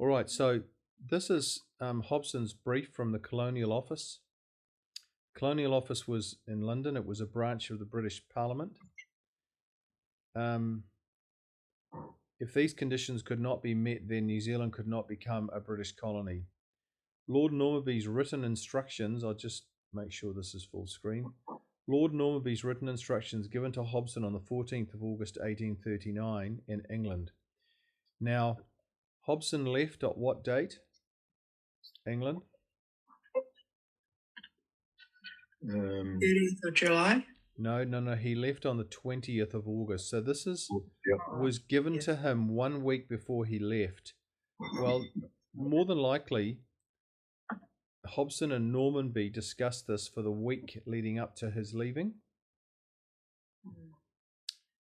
All right, so this is Hobson's brief from the Colonial Office. Colonial Office was in London. It was a branch of the British Parliament. If these conditions could not be met, then New Zealand could not become a British colony. Lord Normanby's written instructions, I'll just make sure this is full screen. Lord Normanby's written instructions given to Hobson on the 14th of August 1839 in England. Now, Hobson left at what date? England? 30th of July. No. He left on the 20th of August. So this was given to him 1 week before he left. Well, more than likely, Hobson and Normanby discussed this for the week leading up to his leaving.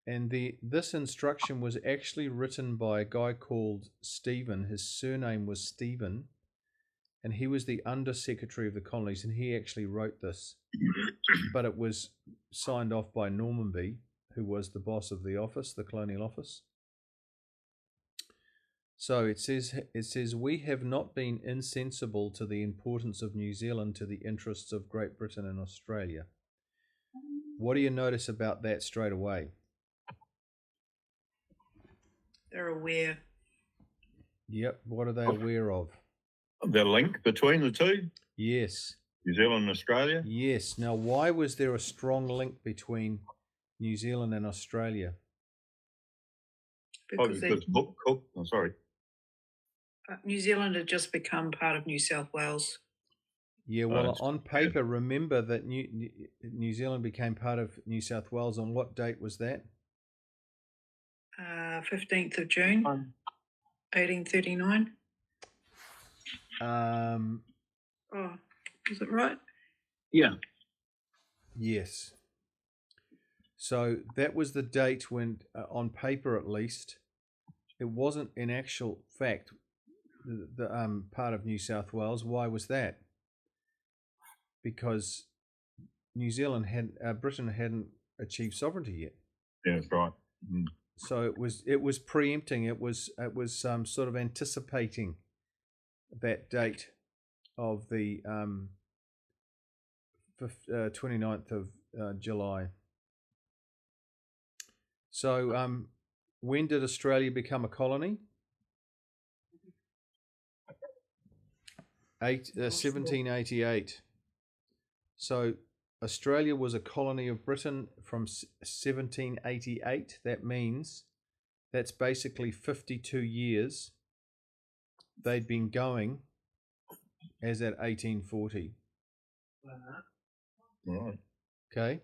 And this instruction was actually written by a guy called Stephen. His surname was Stephen, and he was the Under Secretary of the Colonies, and he actually wrote this. But it was signed off by Normanby, who was the boss of the office, the Colonial Office. So it says, we have not been insensible to the importance of New Zealand to the interests of Great Britain and Australia. What do you notice about that straight away? They're aware. Yep, what are they aware of? The link between the two? Yes. New Zealand and Australia? Yes. Now, why was there a strong link between New Zealand and Australia? Because I'm sorry. New Zealand had just become part of New South Wales. Yeah, well, on paper, remember that New Zealand became part of New South Wales. On what date was that? 15th of June, 1839. Is it right? Yeah. Yes. So that was the date when, on paper at least, it wasn't in actual fact the part of New South Wales. Why was that? Because Britain hadn't achieved sovereignty yet. Yeah, that's right. Mm. So it was preempting. It was sort of anticipating that date of the 29th of July. So when did Australia become a colony? 1788. So Australia was a colony of Britain from 1788. That means that's basically 52 years they'd been going as at 1840. Right. Okay.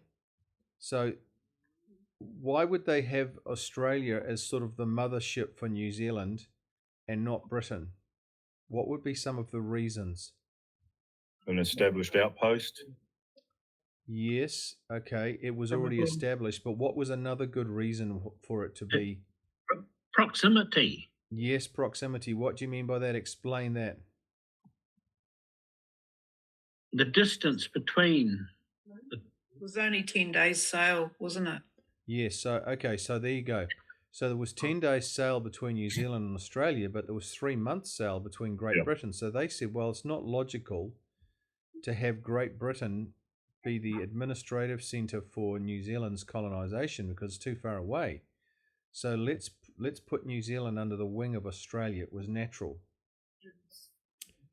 So why would they have Australia as sort of the mothership for New Zealand and not Britain? What would be some of the reasons? An established outpost? Yes, okay, it was already established, but what was another good reason for it to be? Proximity. Yes, proximity. What do you mean by that? Explain that. The distance between. It was only 10 days sail, wasn't it? Yes, so there you go. So there was 10 days sail between New Zealand and Australia, but there was 3 months sail between Great Britain. So they said, well, it's not logical to have Great Britain be the administrative centre for New Zealand's colonisation because it's too far away. So let's put New Zealand under the wing of Australia. It was natural.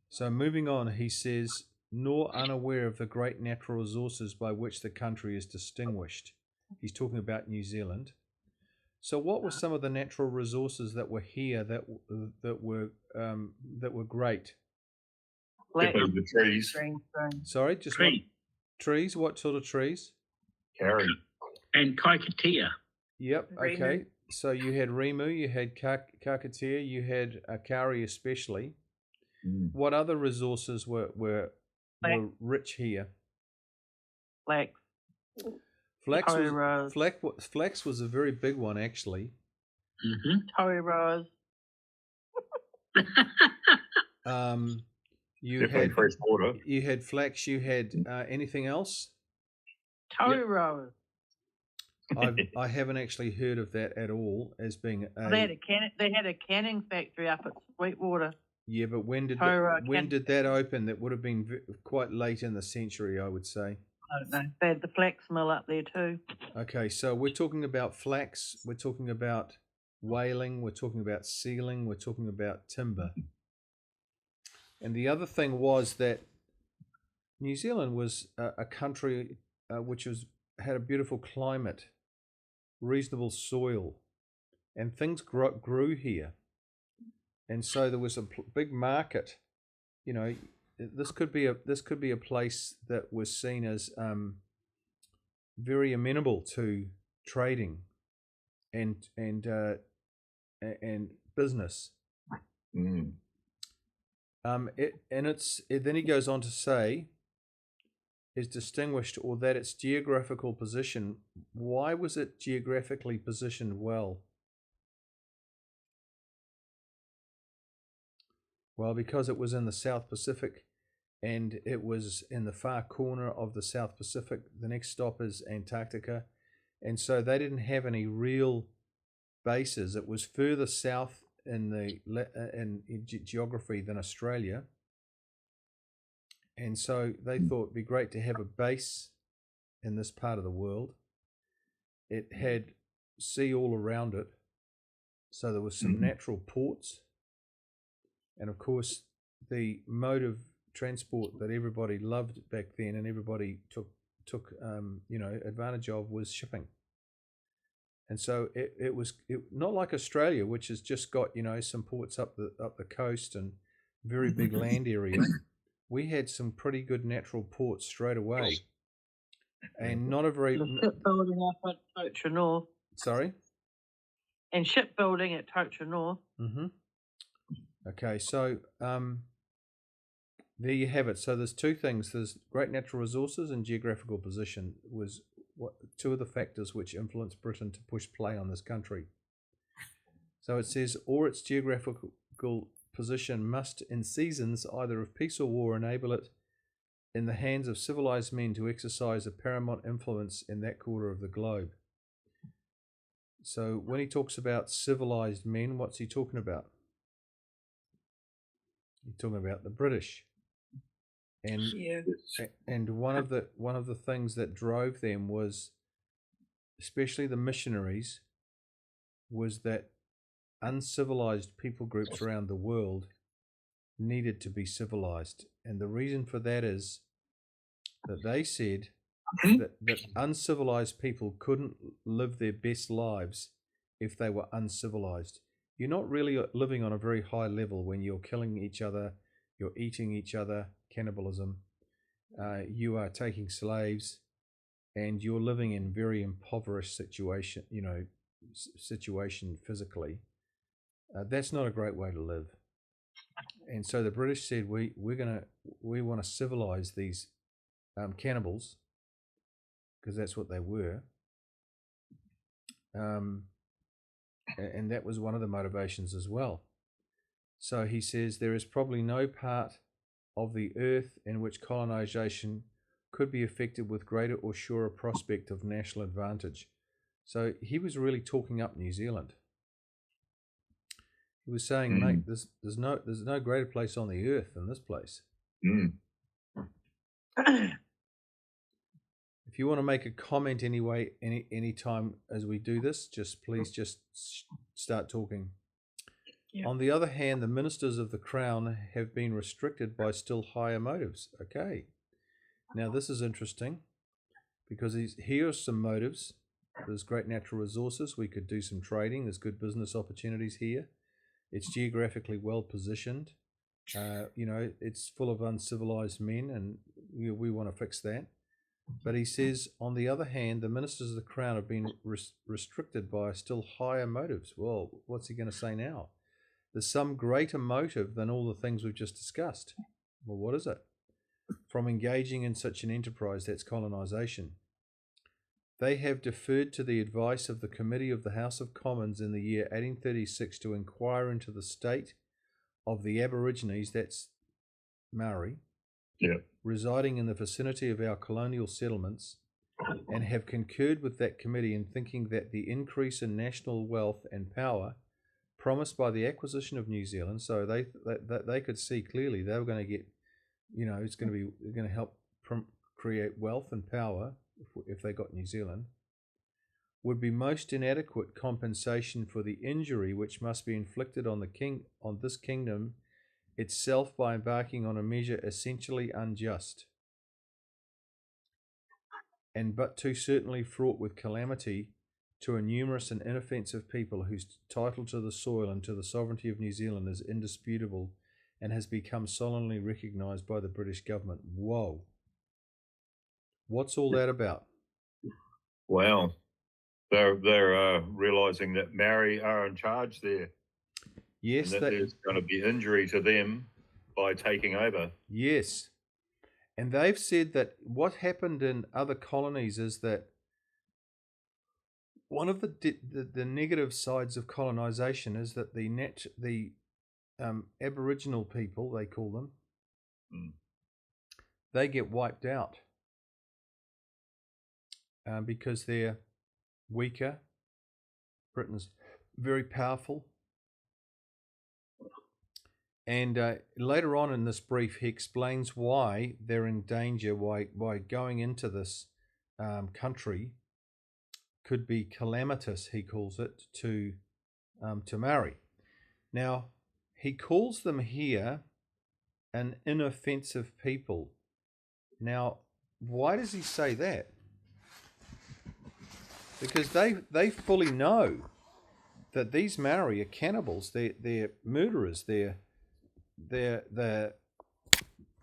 So moving on, he says, nor unaware of the great natural resources by which the country is distinguished. He's talking about New Zealand. So what were some of the natural resources that were here that were great? The trees. Sorry, just trees. What sort of trees? Carry. And Kaikatea. Yep. Okay. So you had Rimu, you had Kakatea, you had Kauri especially. Mm. What other resources were rich here? Flax was a very big one, actually. Mm-hmm. Tory Rose. You had fresh water. You had flax. You had anything else? Tory Rose. I haven't actually heard of that at all as being They had a canning factory up at Sweetwater. Yeah, but when did Tauranga that open? That would have been quite late in the century, I would say. I don't know. They had the flax mill up there too. Okay, so we're talking about flax, we're talking about whaling, we're talking about sealing, we're talking about timber. And the other thing was that New Zealand was a country which had a beautiful climate, reasonable soil, and things grew here. And so there was a big market. You know, this could be a place that was seen as very amenable to trading and business. Mm. Then he goes on to say, is distinguished, or that its geographical position. Why was it geographically positioned well? Well, because it was in the South Pacific, and it was in the far corner of the South Pacific. The next stop is Antarctica, and so they didn't have any real bases. It was further south in geography than Australia, and so they thought it'd be great to have a base in this part of the world. It had sea all around it, so there was some natural ports. And of course, the mode of transport that everybody loved back then, and everybody took advantage of, was shipping. And so it was not like Australia, which has just got some ports up the coast and very big land area. We had some pretty good natural ports straight away, and not a very The shipbuilding up at Tocha North. Sorry. And shipbuilding at Tocha North. Mm-hmm. Okay, so there you have it. So there's two things. There's great natural resources, and geographical position was two of the factors which influenced Britain to push play on this country. So it says, or its geographical position must, in seasons either of peace or war, enable it in the hands of civilized men to exercise a paramount influence in that quarter of the globe. So when he talks about civilized men, what's he talking about? He's talking about the British, and one of the things that drove them was, especially the missionaries, was that uncivilized people groups around the world needed to be civilized, and the reason for that is that they said that uncivilized people couldn't live their best lives if they were uncivilized. You're not really living on a very high level when you're killing each other, you're eating each other, cannibalism, you are taking slaves, and you're living in very impoverished situation physically. That's not a great way to live. And so the British said, we want to civilize these cannibals, because that's what they were. And that was one of the motivations as well. So he says, there is probably no part of the earth in which colonization could be effected with greater or surer prospect of national advantage. So he was really talking up New Zealand. He was saying, mate, there's no greater place on the earth than this place. If you want to make a comment anyway, any time as we do this, please start talking. Yeah. On the other hand, the ministers of the Crown have been restricted by still higher motives. Okay. Now this is interesting, because here are some motives. There's great natural resources. We could do some trading. There's good business opportunities here. It's geographically well positioned. It's full of uncivilized men, and we want to fix that. But he says, on the other hand, the ministers of the Crown have been restricted by still higher motives. Well, what's he going to say now? There's some greater motive than all the things we've just discussed. Well, what is it? From engaging in such an enterprise, that's colonization. They have deferred to the advice of the Committee of the House of Commons in the year 1836 to inquire into the state of the Aborigines, that's Maori, residing in the vicinity of our colonial settlements, and have concurred with that committee in thinking that the increase in national wealth and power promised by the acquisition of New Zealand. So they could see clearly they were going to get, it's going to help create wealth and power if they got New Zealand, would be most inadequate compensation for the injury which must be inflicted on this kingdom itself by embarking on a measure essentially unjust, and but too certainly fraught with calamity to a numerous and inoffensive people whose title to the soil and to the sovereignty of New Zealand is indisputable and has become solemnly recognised by the British government. Whoa. What's all that about? Wow. They're realising that Maori are in charge there. Yes. And that there's going to be injury to them by taking over. Yes. And they've said that what happened in other colonies is that one of the negative sides of colonization is that the Aboriginal people, they call them, they get wiped out because they're weaker. Britain's very powerful. And later on in this brief, he explains why they're in danger, why going into this country could be calamitous, he calls it, to Maori. Now, he calls them here an inoffensive people. Now, why does he say that? Because they fully know that these Maori are cannibals, they're murderers, they're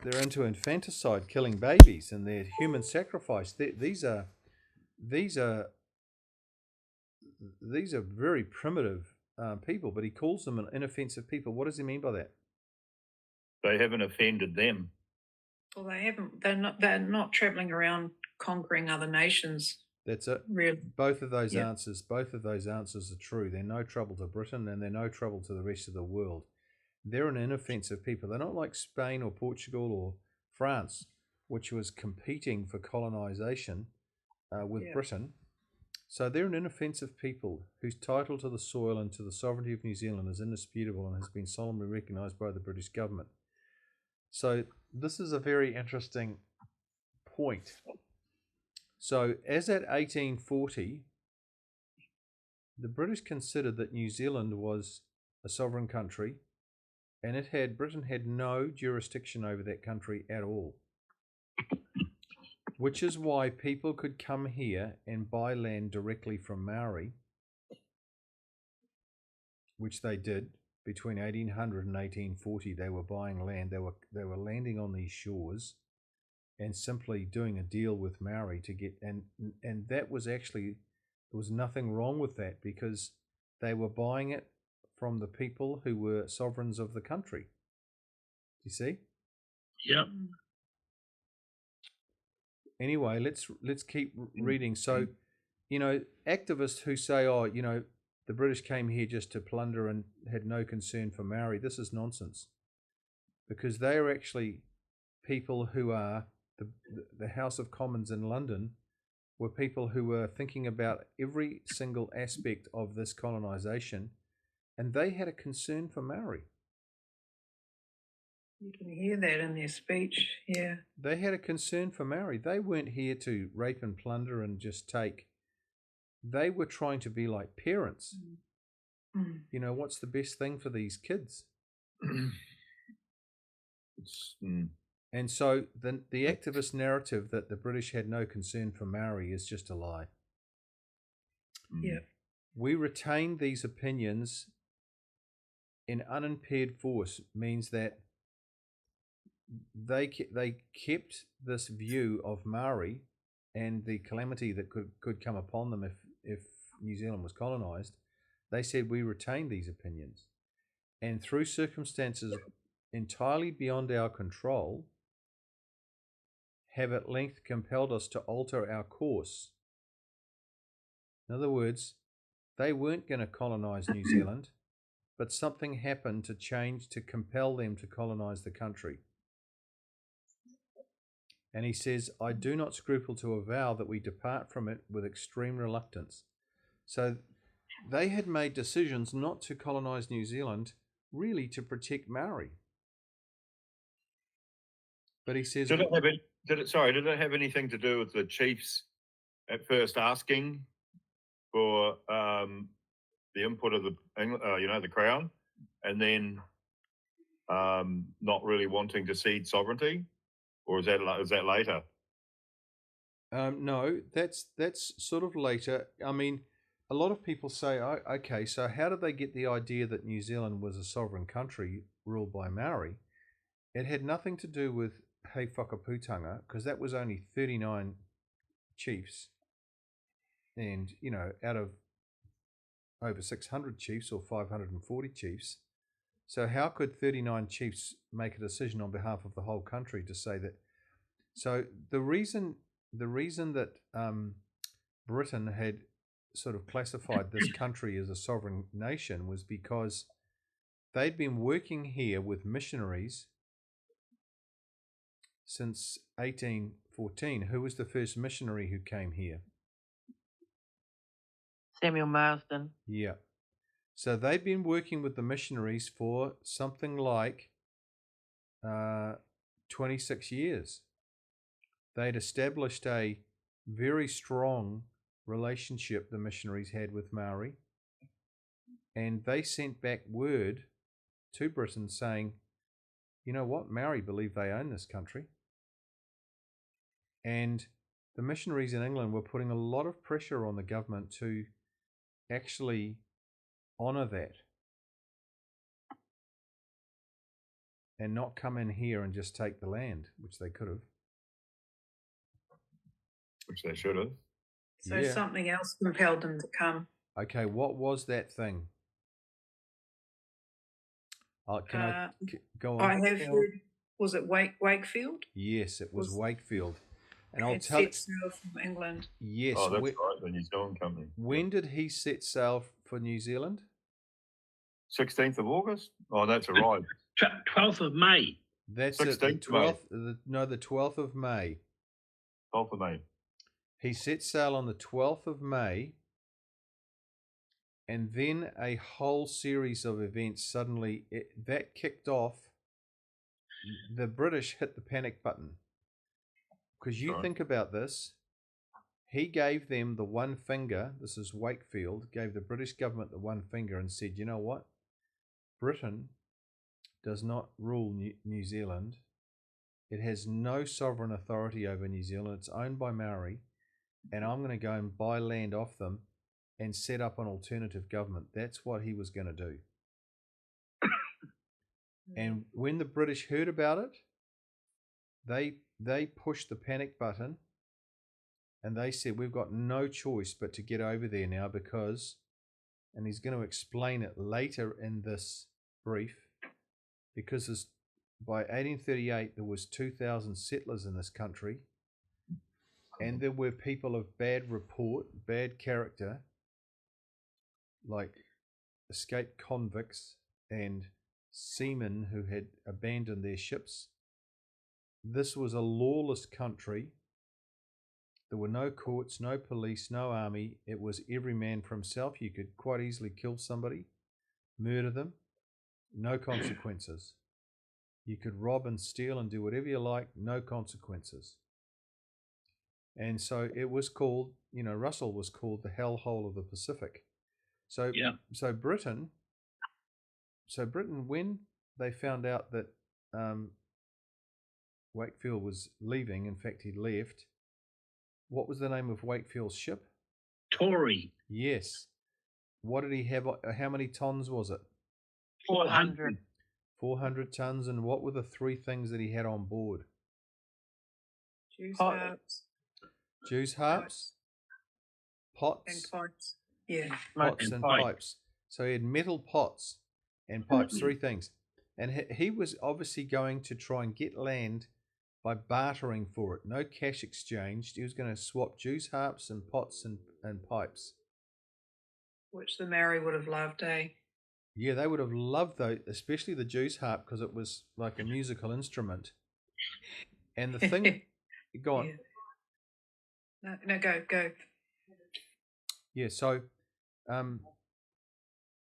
into infanticide, killing babies, and they're human sacrifice. These are very primitive people, but he calls them an inoffensive people. What does he mean by that? They haven't offended them. Well, they haven't. They're not travelling around conquering other nations. That's it. Really. Both of those answers are true. They're no trouble to Britain, and they're no trouble to the rest of the world. They're an inoffensive people. They're not like Spain or Portugal or France, which was competing for colonization with Britain. So they're an inoffensive people whose title to the soil and to the sovereignty of New Zealand is indisputable and has been solemnly recognised by the British government. So this is a very interesting point. So as at 1840, the British considered that New Zealand was a sovereign country, and Britain had no jurisdiction over that country at all. Which is why people could come here and buy land directly from Maori, which they did between 1800 and 1840. They were buying land. They were landing on these shores and simply doing a deal with Maori to get, and that was actually, there was nothing wrong with that because they were buying it from the people who were sovereigns of the country. You see? Yep. Anyway, let's keep reading. So, activists who say, the British came here just to plunder and had no concern for Maori, this is nonsense. Because they are actually people who are, the House of Commons in London were people who were thinking about every single aspect of this colonisation, and they had a concern for Maori. You can hear that in their speech, yeah. They had a concern for Maori. They weren't here to rape and plunder and just take. They were trying to be like parents. Mm. What's the best thing for these kids? And so the activist narrative that the British had no concern for Maori is just a lie. Yeah. We retain these opinions in unimpaired force means that they kept this view of Maori and the calamity that could come upon them if New Zealand was colonised. They said we retain these opinions, and through circumstances entirely beyond our control, have at length compelled us to alter our course. In other words, they weren't going to colonise New Zealand, but something happened to compel them to colonise the country. And he says, I do not scruple to avow that we depart from it with extreme reluctance. So they had made decisions not to colonize New Zealand, really to protect Maori. But he says, Did it have anything to do with the chiefs at first asking for the input of the the crown, and then not really wanting to cede sovereignty, or is that later? no, that's sort of later. I mean, a lot of people say, oh, okay, so how did they get the idea that New Zealand was a sovereign country ruled by Maori? It had nothing to do with Hei Whakaputanga, because that was only 39 chiefs. And, out of over 600 chiefs or 540 chiefs. So how could 39 chiefs make a decision on behalf of the whole country to say that? So the reason that Britain had sort of classified this country as a sovereign nation was because they'd been working here with missionaries since 1814. Who was the first missionary who came here? Samuel Marsden. Yeah. So they'd been working with the missionaries for something like 26 years. They'd established a very strong relationship, the missionaries had with Maori, and they sent back word to Britain saying, you know what, Maori believe they own this country. And the missionaries in England were putting a lot of pressure on the government to actually honour that and not come in here and just take the land, which they could have. Which they should have. So Yeah. something else compelled them to come. Okay, what was that thing? Can I go on? I have heard, was it Wakefield? Yes, it was Wakefield. And I'll It tell you. set sail from England. Yes. Oh, that's right, the New Zealand company. When did he set sail for New Zealand? 16th of August? Oh, that's right. 12th of May. That's it. The 12th. The 12th of May. 12th of May. He set sail on the 12th of May, and then a whole series of events suddenly that kicked off. The British hit the panic button. Because you think about this, he gave them the one finger. This is Wakefield, gave the British government the one finger and said, you know what? Britain does not rule New Zealand. It has no sovereign authority over New Zealand. It's owned by Maori. And I'm going to go and buy land off them and set up an alternative government. That's what he was going to do. And when the British heard about it, they pushed the panic button and they said, we've got no choice but to get over there now because, and he's going to explain it later in this brief, because by 1838 there was 2,000 settlers in this country, and there were people of bad report, bad character, like escaped convicts and seamen who had abandoned their ships. This was a lawless country. There were no courts, no police, no army. It was every man for himself. You could quite easily kill somebody, murder them, no consequences. You could rob and steal and do whatever you like, no consequences. And so it was called, Russell was called the hellhole of the Pacific. So Britain, when they found out that Wakefield was leaving, in fact he left, what was the name of Wakefield's ship? Tory. Yes. What did he have? How many tons was it? 400. 400 tons. And what were the three things that he had on board? Jews harps. Jews harps, pots, and pipes. Yeah. Pots and pipes. So he had metal pots and pipes, three things. And he was obviously going to try and get land by bartering for it. No cash exchanged. He was going to swap Jews harps and pots and pipes. Which the Maori would have loved, eh? Yeah, they would have loved though, especially the Jews harp, because it was like a musical instrument. And the thing, go on. Yeah. No, go. Yeah, so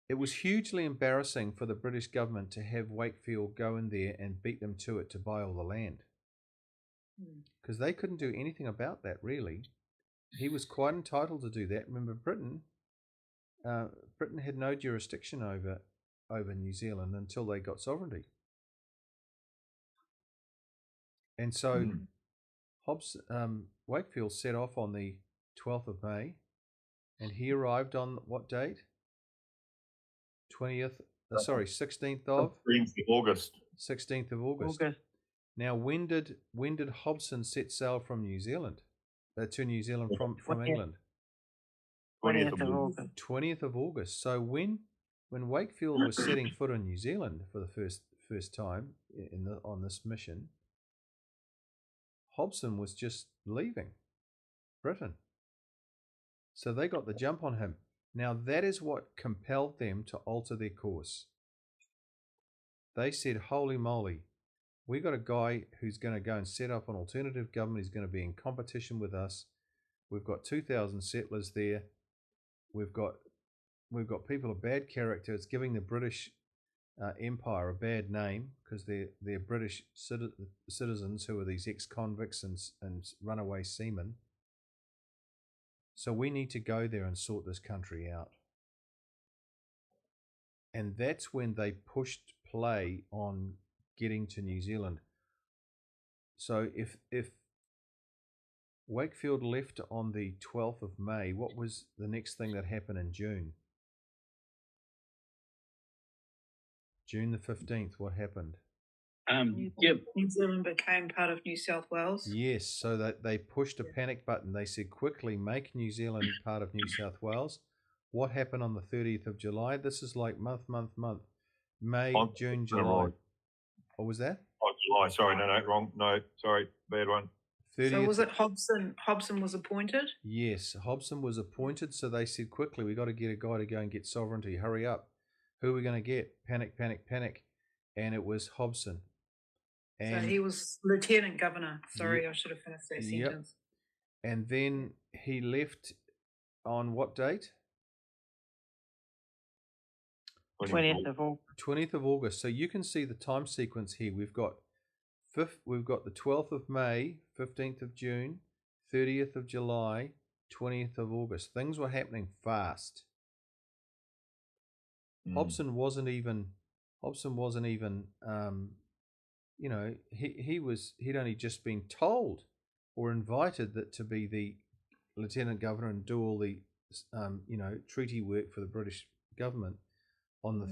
It was hugely embarrassing for the British government to have Wakefield go in there and beat them to it to buy all the land, because they couldn't do anything about that, really. He was quite entitled to do that. Remember, Britain had no jurisdiction over New Zealand until they got sovereignty. And so Wakefield set off on the 12th of May, and he arrived on what date? 16th of August. 16th of August. Now, when did Hobson set sail from New Zealand? To New Zealand from England? 20th of August. 20th of August. So when Wakefield was setting foot on New Zealand for the first time on this mission, Hobson was just leaving Britain. So they got the jump on him. Now that is what compelled them to alter their course. They said, holy moly, we got a guy who's going to go and set up an alternative government. He's going to be in competition with us. We've got 2,000 settlers there. We've got people of bad character. It's giving the British Empire a bad name because they're British citizens who are these ex-convicts and runaway seamen. So we need to go there and sort this country out. And that's when they pushed play on getting to New Zealand. So if Wakefield left on the 12th of May, what was the next thing that happened in June? June the 15th, what happened? New Zealand became part of New South Wales. Yes, so that they pushed a panic button. They said, quickly make New Zealand part of New South Wales. What happened on the 30th of July? This is like month. May, June, July. What was that? Oh, July. Sorry, no, wrong. No, sorry, bad one. 30th. So was it Hobson? Hobson was appointed? Yes, Hobson was appointed. So they said, quickly, we got to get a guy to go and get sovereignty. Hurry up. Who are we going to get? Panic. And it was Hobson. And so he was Lieutenant Governor. Sorry, I should have finished that sentence. And then he left on what date? 20th of August. 20th of August. So you can see the time sequence here. We've got the 12th of May, 15th of June, 30th of July, 20th of August. Things were happening fast. Hobson wasn't even he'd only just been told or invited that to be the lieutenant governor and do all the treaty work for the British government on the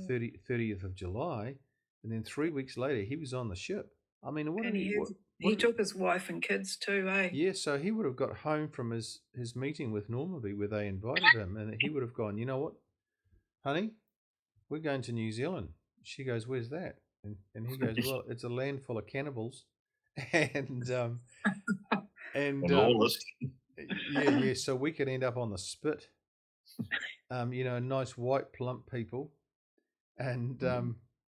30th of July, and then 3 weeks later he was on the ship. I mean, he took his wife and kids too, eh? Yeah, so he would have got home from his meeting with Normanby where they invited him, and he would have gone, you know what, honey, we're going to New Zealand. She goes, where's that? And he goes, well, it's a land full of cannibals, and yeah. So we could end up on the spit, nice white plump people, and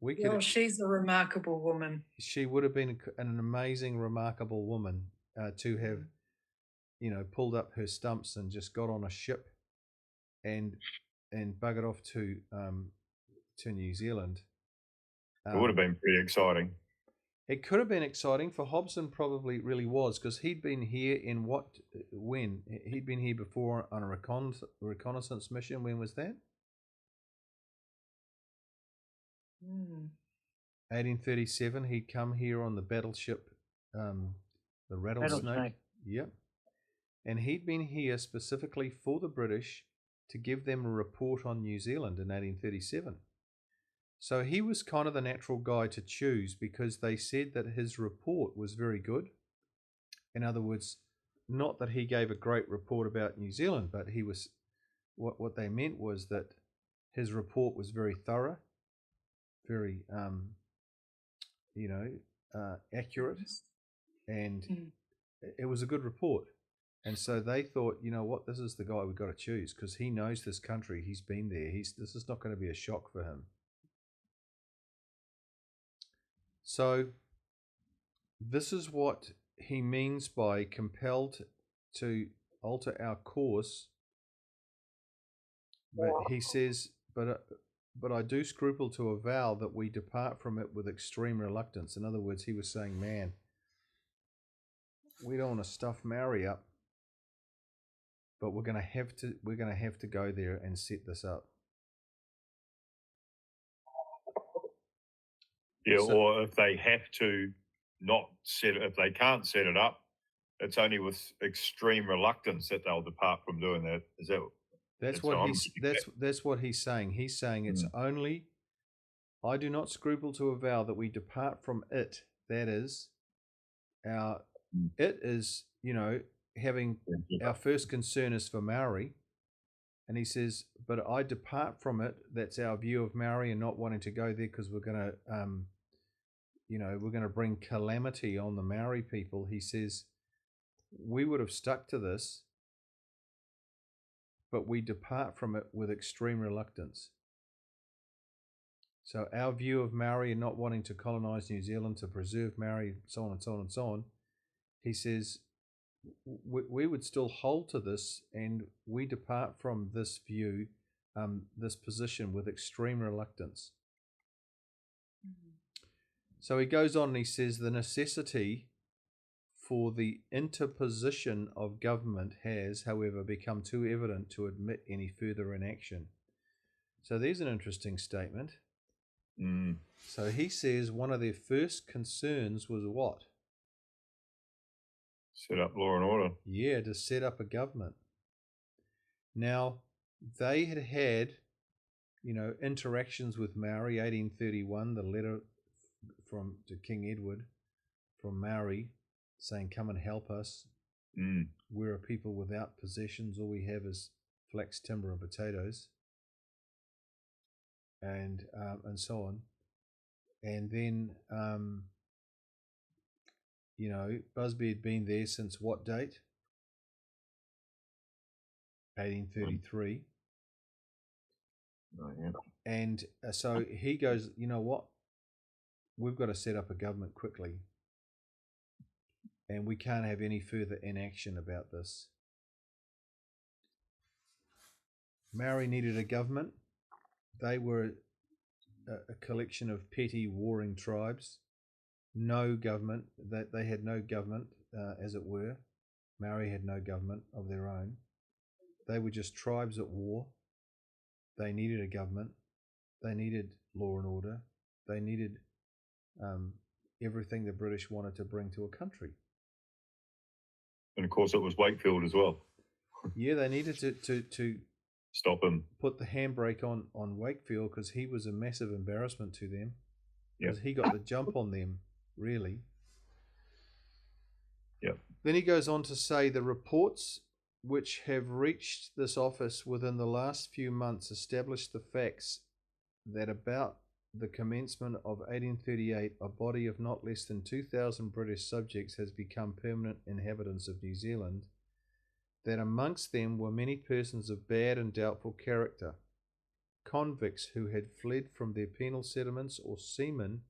we could. Well, she's a remarkable woman. She would have been an amazing, remarkable woman to have, pulled up her stumps and just got on a ship, and buggered off to New Zealand. It would have been pretty exciting. It could have been exciting for Hobson. Probably really was, because he'd been here he'd been here before on a reconnaissance mission. When was that? 1837. He'd come here on the battleship, the Rattlesnake. Yep. And he'd been here specifically for the British to give them a report on New Zealand in 1837. So he was kind of the natural guy to choose, because they said that his report was very good. In other words, not that he gave a great report about New Zealand, but he was what they meant was that his report was very thorough, very accurate, and it was a good report. And so they thought, you know what, this is the guy we've got to choose, because he knows this country. He's been there. This is not going to be a shock for him. So this is what he means by compelled to alter our course. But he says, but but I do scruple to avow that we depart from it with extreme reluctance. In other words, he was saying, man, we don't want to stuff Maori up, but we're going to have to go there and set this up. Yeah, or if they have to not set it, if they can't set it up, it's only with extreme reluctance that they'll depart from doing that. Is that? That's what he's saying. He's saying it's only. I do not scruple to avow that we depart from it. That is, it is, having our first concern is for Maori, and he says, but I depart from it. That's our view of Maori, and not wanting to go there because we're going to, we're going to bring calamity on the Maori people. He says, we would have stuck to this, but we depart from it with extreme reluctance. So our view of Maori and not wanting to colonise New Zealand to preserve Maori, so on and so on and so on, he says, we would still hold to this, and we depart from this view, this position with extreme reluctance. So he goes on and he says the necessity for the interposition of government has, however, become too evident to admit any further inaction. So there's an interesting statement. So he says one of their first concerns was what? Set up law and order. Yeah, to set up a government. Now, they had interactions with Maori, 1831, the letter to King Edward from Maori saying, come and help us. We're a people without possessions. All we have is flax, timber, and potatoes. And so on. And then, Busby had been there since what date? 1833. Oh, yeah. And so he goes, you know what? We've got to set up a government quickly. And we can't have any further inaction about this. Maori needed a government. They were a collection of petty warring tribes. No government. They had no government, as it were. Maori had no government of their own. They were just tribes at war. They needed a government. They needed law and order. They needed everything the British wanted to bring to a country. And of course, it was Wakefield as well. Yeah, they needed to stop him, put the handbrake on Wakefield, because he was a massive embarrassment to them. Because he got the jump on them, really. Yep. Then he goes on to say the reports which have reached this office within the last few months establish the facts that about the commencement of 1838, a body of not less than 2,000 British subjects has become permanent inhabitants of New Zealand, that amongst them were many persons of bad and doubtful character, convicts who had fled from their penal settlements, or seamen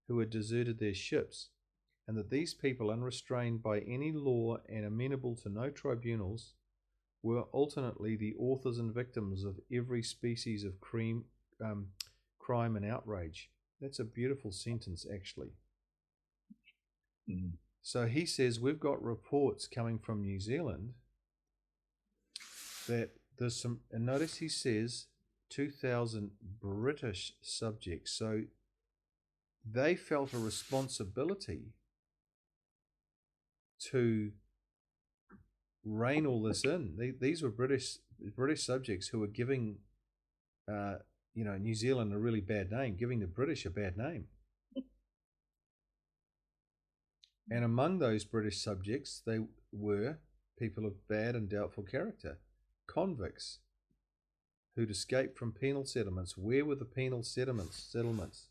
who had deserted their ships, and that these people, unrestrained by any law and amenable to no tribunals, were alternately the authors and victims of every species of crime and outrage. That's a beautiful sentence, actually. So he says we've got reports coming from New Zealand that there's some, and notice he says 2,000 British subjects. So they felt a responsibility to rein all this in. These were British subjects who were giving New Zealand a really bad name, giving the British a bad name. And among those British subjects, they were people of bad and doubtful character, convicts who'd escaped from penal settlements. Where were the penal settlements?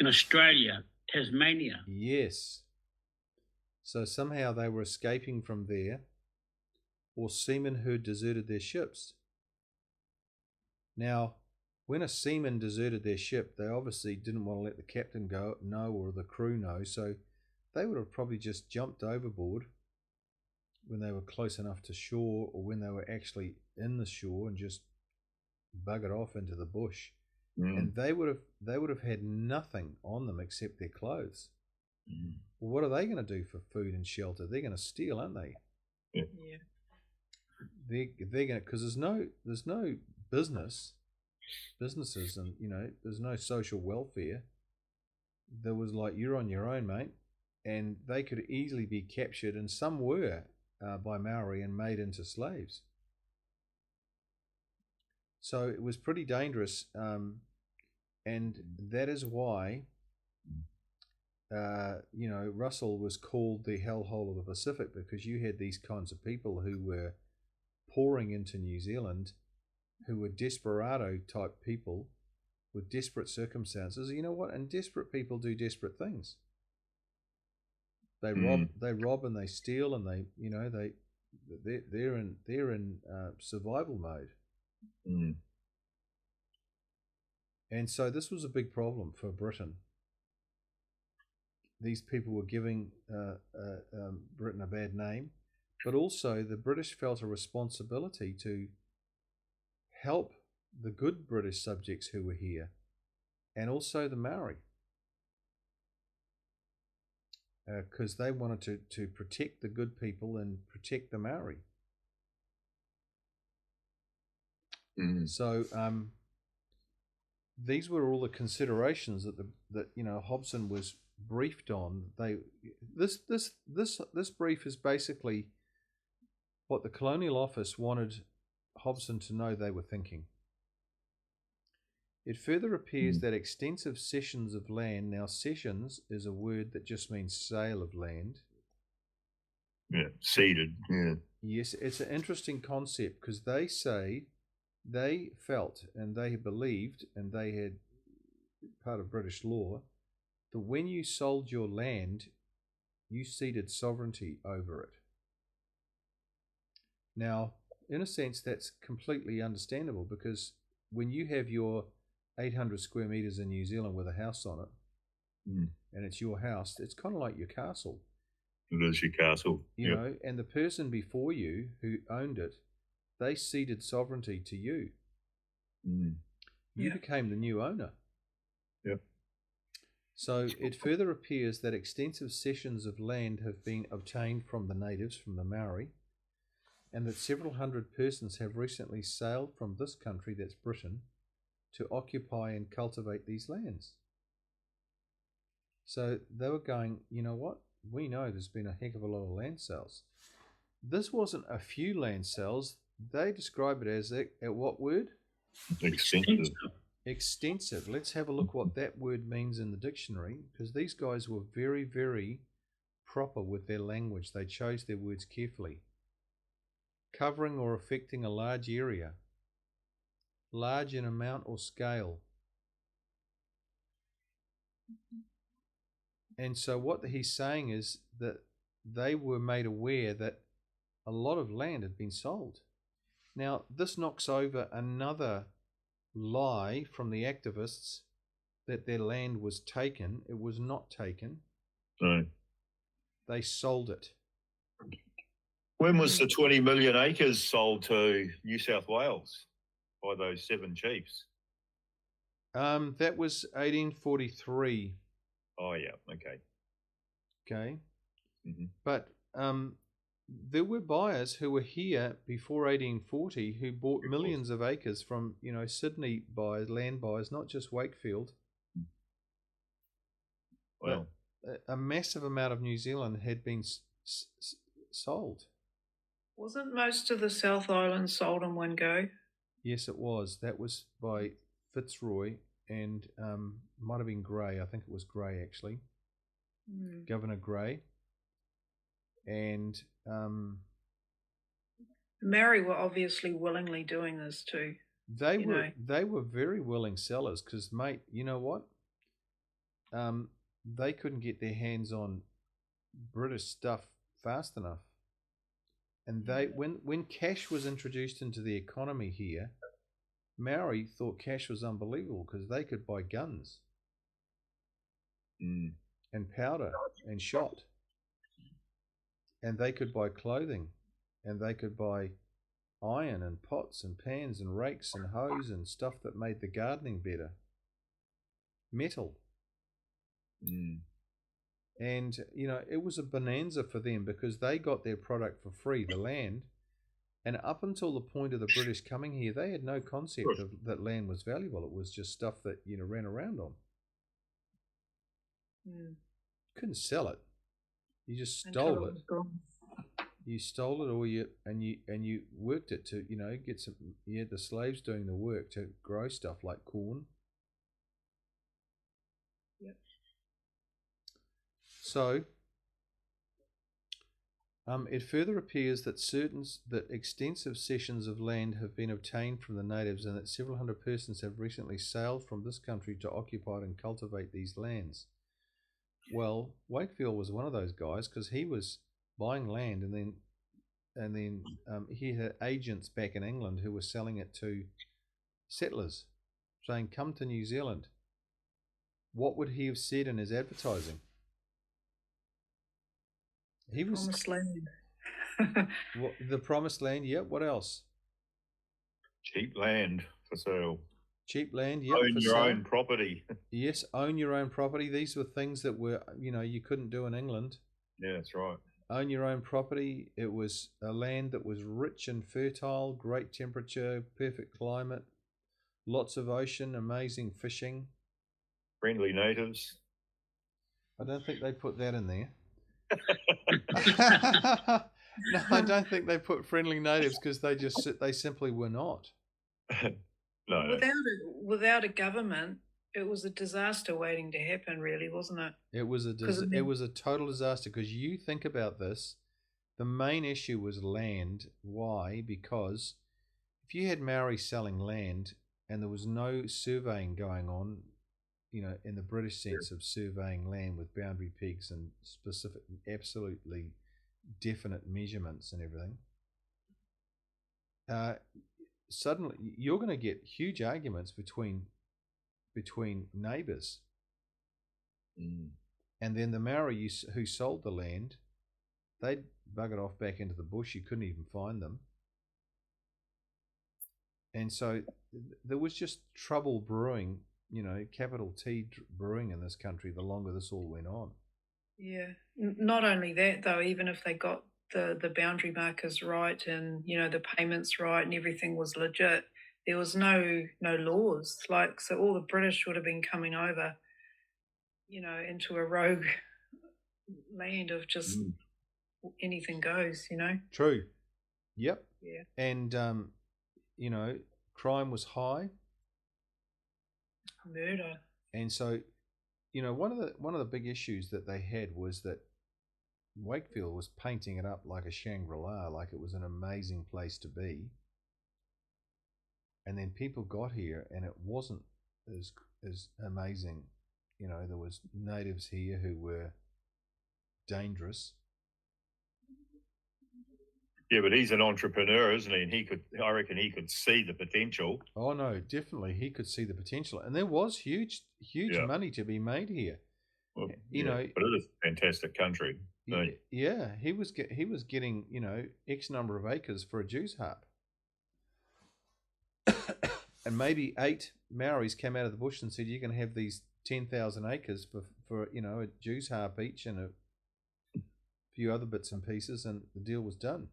In Australia, Tasmania. Yes. So somehow they were escaping from there, or seamen who had deserted their ships. Now, when a seaman deserted their ship, they obviously didn't want to let the captain know or the crew know, so they would have probably just jumped overboard when they were close enough to shore, or when they were actually in the shore, and just buggered off into the bush and they would have had nothing on them except their clothes. Well, what are they going to do for food and shelter? They're going to steal, aren't they? Yeah. They're going to, because there's no businesses, and there's no social welfare. There was like, you're on your own, mate, and they could easily be captured, and some were by Maori and made into slaves. So it was pretty dangerous, and that is why Russell was called the hellhole of the Pacific, because you had these kinds of people who were pouring into New Zealand, who were desperado type people with desperate circumstances. You know what? And desperate people do desperate things. They rob and they steal, and they're in survival mode. And so this was a big problem for Britain. These people were giving Britain a bad name, but also the British felt a responsibility to help the good British subjects who were here, and also the Maori, because they wanted to protect the good people and protect the Maori. So these were all the considerations that Hobson was briefed on. This brief is basically what the Colonial Office wanted Hobson to know they were thinking. It further appears that extensive cessions of land, now cessions is a word that just means sale of land. Yeah, ceded, yeah. Yes, it's an interesting concept, because they say they felt and they believed, and they had part of British law, that when you sold your land, you ceded sovereignty over it. Now, in a sense, that's completely understandable, because when you have your 800 square meters in New Zealand with a house on it, and it's your house, it's kind of like your castle. It is your castle. You know, and the person before you who owned it, they ceded sovereignty to you. You became the new owner. Yep. So it further appears that extensive cessions of land have been obtained from the natives, from the Maori, and that several hundred persons have recently sailed from this country, that's Britain, to occupy and cultivate these lands. So they were going, you know what? We know there's been a heck of a lot of land sales. This wasn't a few land sales. They describe it as what word? Extensive. Extensive. Let's have a look what that word means in the dictionary, because these guys were very, very proper with their language. They chose their words carefully. Covering or affecting a large area. Large in amount or scale. And so what he's saying is that they were made aware that a lot of land had been sold. Now, this knocks over another lie from the activists that their land was taken. It was not taken. No. They sold it. When was the 20 million acres sold to New South Wales by those 7 chiefs? That was 1843. Oh, yeah, okay. Okay. But there were buyers who were here before 1840 who bought millions of acres from, Sydney buyers, land buyers, not just Wakefield. Well, a massive amount of New Zealand had been sold. Wasn't most of the South Island sold in one go? Yes, it was. That was by Fitzroy and might have been Grey. I think it was Grey, actually. Governor Grey. And Maori were obviously willingly doing this too. They were very willing sellers, because, mate, you know what? They couldn't get their hands on British stuff fast enough. And when cash was introduced into the economy here, Maori thought cash was unbelievable, because they could buy guns and powder and shot. And they could buy clothing, and they could buy iron and pots and pans and rakes and hoes and stuff that made the gardening better. metal. Mm. And, it was a bonanza for them because they got their product for free, the land. And up until the point of the British coming here, they had no concept of that land was valuable. It was just stuff that, ran around on. Mm. Couldn't sell it. You just Until stole it it. was gone. You stole it, or you worked it to, get some. You had the slaves doing the work to grow stuff like corn. Yep. So, it further appears that extensive cessions of land have been obtained from the natives, and that several hundred persons have recently sailed from this country to occupy and cultivate these lands. Well, Wakefield was one of those guys because he was buying land, and then he had agents back in England who were selling it to settlers, saying, "Come to New Zealand." What would he have said in his advertising? He was Promised land. the promised land. Yep. What else? Cheap land for sale. Cheap land. Yep. Own your own property. Yes, own your own property. These were things that were, you couldn't do in England. Yeah, that's right. Own your own property. It was a land that was rich and fertile, great temperature, perfect climate, lots of ocean, amazing fishing. Friendly natives. I don't think they put that in there. No, I don't think they put friendly natives because they simply were not. No. Without a government, it was a disaster waiting to happen, really, wasn't it? It was a total disaster because you think about this. The main issue was land. Why? Because if you had Maori selling land and there was no surveying going on, in the British sense of surveying land with boundary pegs and specific, absolutely definite measurements and everything, suddenly you're going to get huge arguments between neighbours. Mm. And then the Maori who sold the land, they'd buggered off back into the bush. You couldn't even find them. And so there was just trouble brewing, capital T brewing in this country the longer this all went on. Yeah. Not only that, though, even if they got the boundary markers right and, the payments right and everything was legit, there was no laws. So all the British would have been coming over, into a rogue land of just anything goes, True. Yep. Yeah. And, crime was high. Murder. And so, one of the big issues that they had was that Wakefield was painting it up like a Shangri-La, like it was an amazing place to be. And then people got here and it wasn't as amazing. There was natives here who were dangerous. Yeah, but he's an entrepreneur, isn't he? And I reckon he could see the potential. Oh no, definitely he could see the potential, and there was huge money to be made here. Well, but it is a fantastic country. Yeah, he was getting X number of acres for a Jew's harp, and maybe 8 Maoris came out of the bush and said, "You can have these 10,000 acres for a Jew's harp each and a few other bits and pieces," and the deal was done.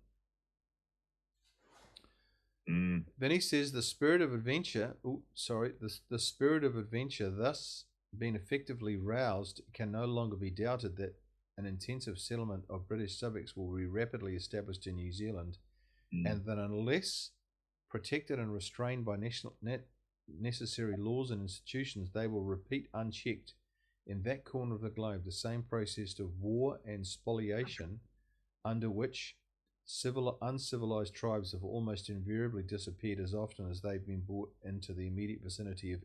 Mm. Then he says the spirit of adventure. The spirit of adventure, thus being effectively roused, can no longer be doubted that an intensive settlement of British subjects will be rapidly established in New Zealand, and that unless protected and restrained by necessary laws and institutions, they will repeat unchecked in that corner of the globe the same process of war and spoliation under which uncivilized tribes have almost invariably disappeared as often as they've been brought into the immediate vicinity of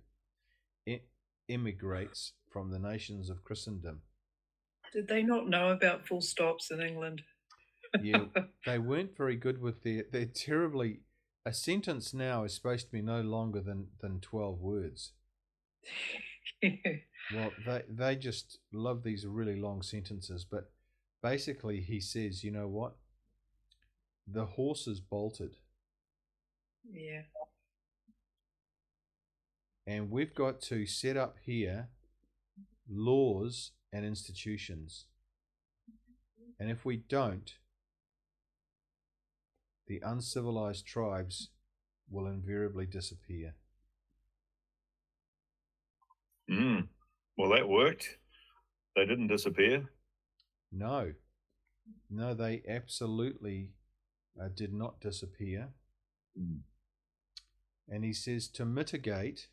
immigrates from the nations of Christendom. Did they not know about full stops in England? Yeah, they weren't very good with they're terribly. A sentence now is supposed to be no longer than 12 words. Well, they just love these really long sentences, but basically he says, you know what? The horses bolted. Yeah. And we've got to set up here laws and institutions. And if we don't, the uncivilized tribes will invariably disappear. Well, that worked. They didn't disappear. No, they absolutely did not disappear. And he says to mitigate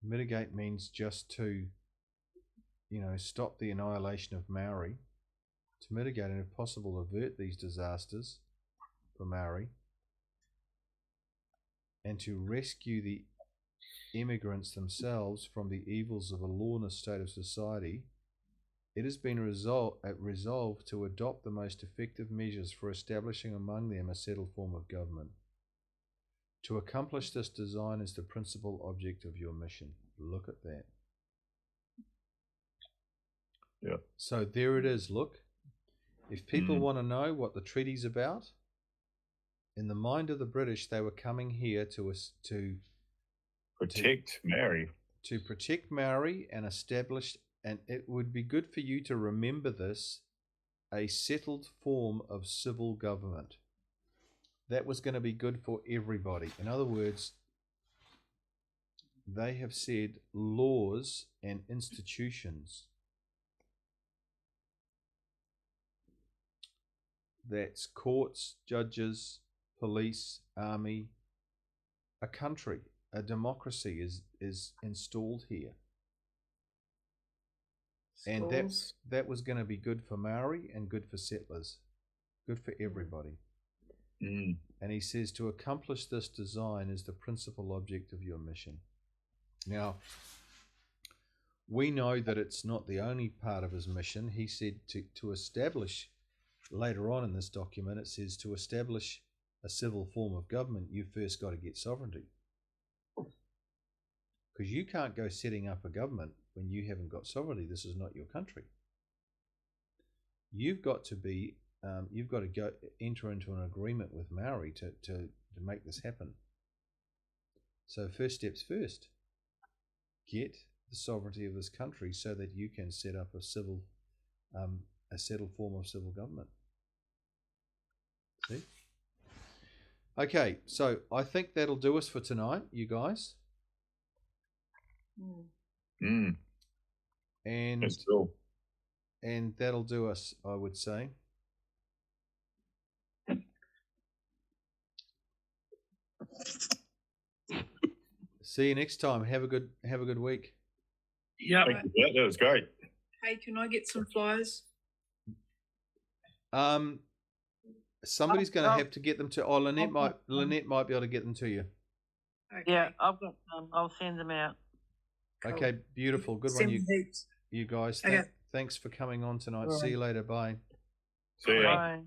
means just to, stop the annihilation of Maori. To mitigate and, if possible, avert these disasters for Maori, and to rescue the immigrants themselves from the evils of a lawless state of society, it has been resolved to adopt the most effective measures for establishing among them a settled form of government. To accomplish this design is the principal object of your mission. Look at that. Yeah. So there it is. Look, if people want to know what the treaty's about, in the mind of the British, they were coming here to protect Maori. To protect Maori and establish, and it would be good for you to remember this, a settled form of civil government. That was going to be good for everybody. In other words, they have said laws and institutions. That's courts, judges, police, army, a country, a democracy is installed here. And that was going to be good for Maori and good for settlers, good for everybody. And he says to accomplish this design is the principal object of your mission. Now, we know that it's not the only part of his mission. He said to establish, later on in this document, it says to establish a civil form of government, you first got to get sovereignty. Because you can't go setting up a government when you haven't got sovereignty. This is not your country. You've got to go enter into an agreement with Maori to make this happen. So first steps first. Get the sovereignty of this country so that you can set up a settled form of civil government. See? Okay, so I think that'll do us for tonight, you guys. And That's cool. And that'll do us, I would say. See you next time. Have a good week. Yeah. Thank you for that. That was great. Hey, can I get some flyers? Somebody's going to have to get them to. Oh, Lynette might be able to get them to you. Okay. Yeah, I've got some. I'll send them out. Cool. Okay, beautiful. Good Send one, heaps. you guys. Okay. Thanks for coming on tonight. All right. See you later. Bye. See ya. Bye.